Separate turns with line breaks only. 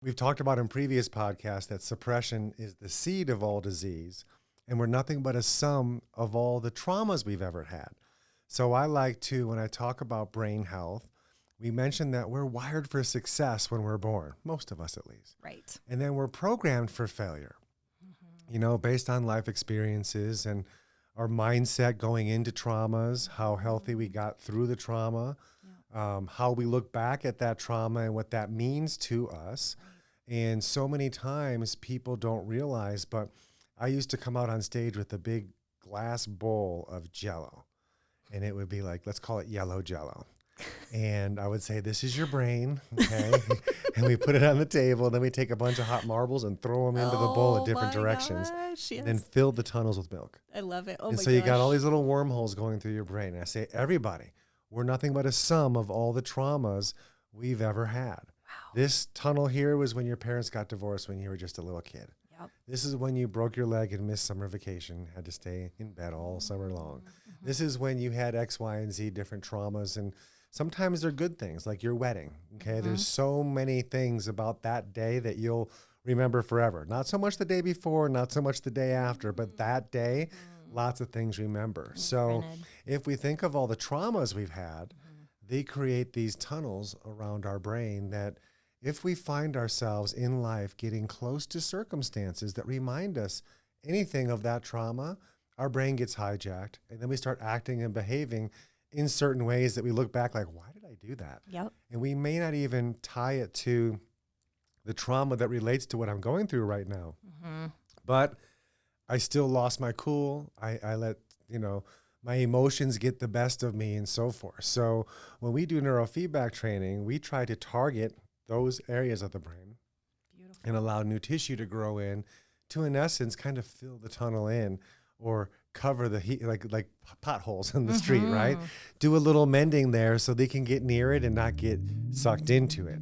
We've talked about in previous podcasts that suppression is the seed of all disease, and we're nothing but a sum of all the traumas we've ever had. So I like to, when I talk about brain health, we mentioned that we're wired for success when we're born, most of us at least.
Right.
And then we're programmed for failure, based on life experiences and our mindset going into traumas, how healthy we got through the trauma, how we look back at that trauma and what that means to us. And so many times people don't realize, but I used to come out on stage with a big glass bowl of Jell-O, and it would be like, let's call it yellow Jell-O. And I would say, this is your brain, okay? And we put it on the table, and then we take a bunch of hot marbles and throw them into the bowl in different directions,
Gosh, yes.
and then fill the tunnels with milk.
I love it. Oh
And
my
so you
gosh.
got all these little wormholes going through your brain. And I say, everybody, we're nothing but a sum of all the traumas we've ever had.
Wow.
This tunnel here was when your parents got divorced when you were just a little kid.
Yep.
This is when you broke your leg and missed summer vacation, had to stay in bed all summer long. This is when you had X, Y, and Z different traumas, and sometimes they're good things, like your wedding, okay? There's so many things about that day that you'll remember forever. Not so much the day before, not so much the day after, but that day, lots of things remember. So if we think of all the traumas we've had, they create these tunnels around our brain that if we find ourselves in life getting close to circumstances that remind us anything of that trauma, our brain gets hijacked, and then we start acting and behaving in certain ways that we look back like, why did I do that?
Yep.
And we may not even tie it to the trauma that relates to what I'm going through right now. But I still lost my cool. I let, my emotions get the best of me and so forth. So when we do neurofeedback training, we try to target those areas of the brain and allow new tissue to grow in to, in essence, kind of fill the tunnel in or cover the heat, like potholes in the street, right? Do a little mending there so they can get near it and not get sucked into it.